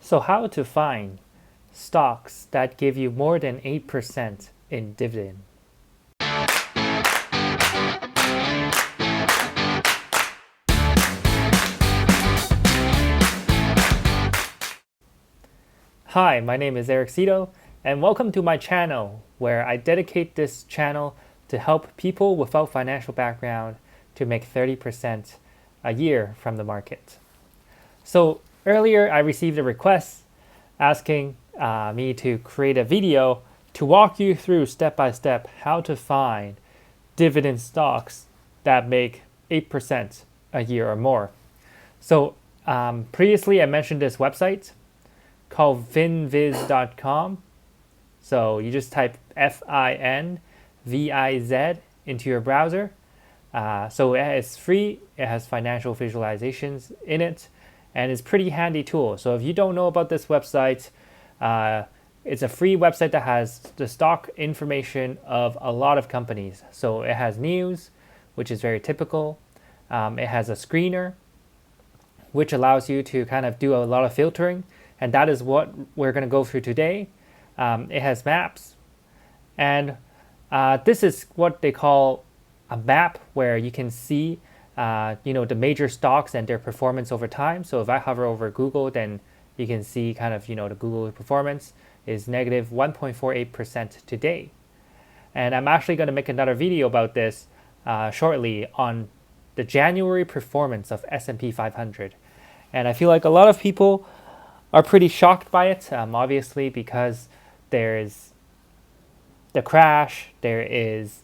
So how to find stocks that give you more than 8% in dividend? Hi, my name is Eric Cito, and welcome to my channel, where I dedicate this channel to help people without financial background to make 30% a year from the market. So earlier I received a request asking me to create a video to walk you through step by step how to find dividend stocks that make 8% a year or more. So previously I mentioned this website called FINVIZ.com. So you just type FINVIZ into your browser. So it's free, it has financial visualizations in it, and it's a pretty handy tool. So if you don't know about this website, it's a free website that has the stock information of a lot of companies. So it has news, which is very typical. It has a screener, which allows you to kind of do a lot of filtering, and that is what we're going to go through today. It has maps, and this is what they call a map, where you can see the major stocks and their performance over time. So if I hover over Google, then you can see kind of the Google performance is negative 1.48% today. And I'm actually going to make another video about this shortly on the January performance of S&P 500. And I feel like a lot of people are pretty shocked by it, obviously, because there's the crash, there is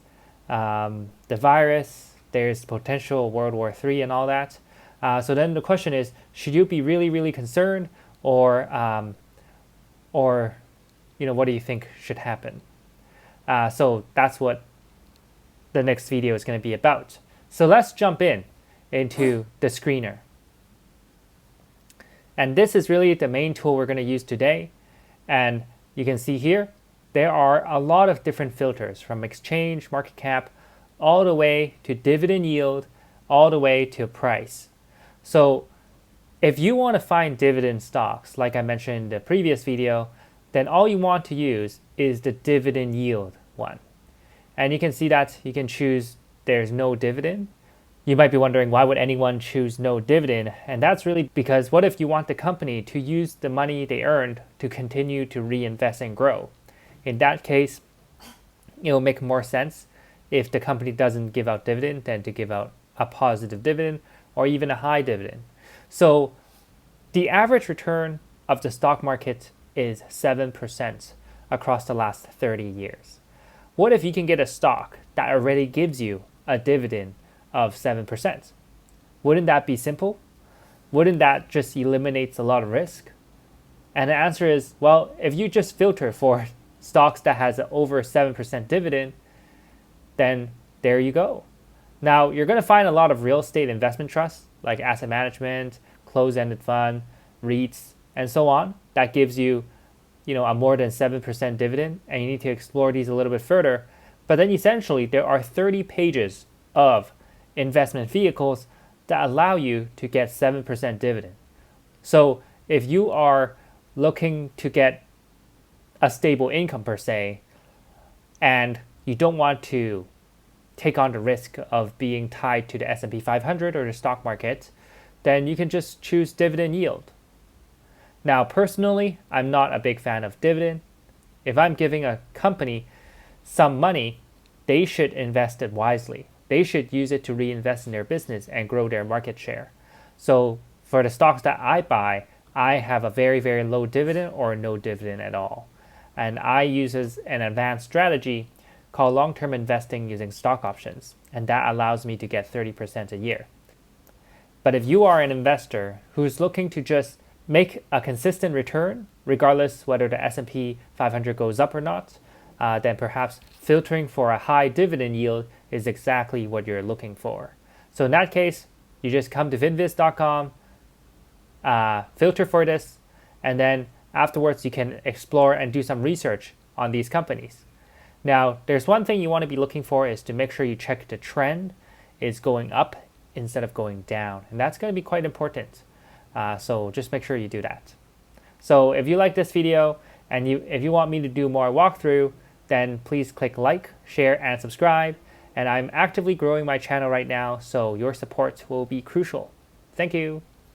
the virus, there's potential World War III and all that. So then the question is, should you be really, really concerned, or what do you think should happen? So that's what the next video is going to be about. So let's jump into the screener. And this is really the main tool we're going to use today. And you can see here, there are a lot of different filters, from exchange, market cap, all the way to dividend yield, all the way to price. So if you want to find dividend stocks, like I mentioned in the previous video, then all you want to use is the dividend yield one. And you can see that you can choose there's no dividend. You might be wondering, why would anyone choose no dividend? And that's really because what if you want the company to use the money they earned to continue to reinvest and grow? In that case, it will make more sense if the company doesn't give out dividend than to give out a positive dividend or even a high dividend. So the average return of the stock market is 7% across the last 30 years. What if you can get a stock that already gives you a dividend of 7%? Wouldn't that be simple? Wouldn't that just eliminate a lot of risk? And the answer is, well, if you just filter for stocks that has an over 7% dividend, then there you go. Now, you're going to find a lot of real estate investment trusts, like asset management, closed-ended fund, REITs, and so on, that gives you, a more than 7% dividend, and you need to explore these a little bit further. But then essentially, there are 30 pages of investment vehicles that allow you to get 7% dividend. So if you are looking to get a stable income per se, and you don't want to take on the risk of being tied to the S&P 500 or the stock market, then you can just choose dividend yield. Now, personally, I'm not a big fan of dividend. If I'm giving a company some money, they should invest it wisely. They should use it to reinvest in their business and grow their market share. So for the stocks that I buy, I have a very, very low dividend or no dividend at all. And I use an advanced strategy called long-term investing using stock options. And that allows me to get 30% a year. But if you are an investor who's looking to just make a consistent return, regardless whether the S&P 500 goes up or not, then perhaps filtering for a high dividend yield is exactly what you're looking for. So in that case, you just come to finviz.com, filter for this, and then afterwards you can explore and do some research on these companies. Now, there's one thing you want to be looking for is to make sure you check the trend is going up instead of going down. And that's going to be quite important. So just make sure you do that. So if you like this video and if you want me to do more walkthrough, then please click like, share, and subscribe. And I'm actively growing my channel right now, so your support will be crucial. Thank you.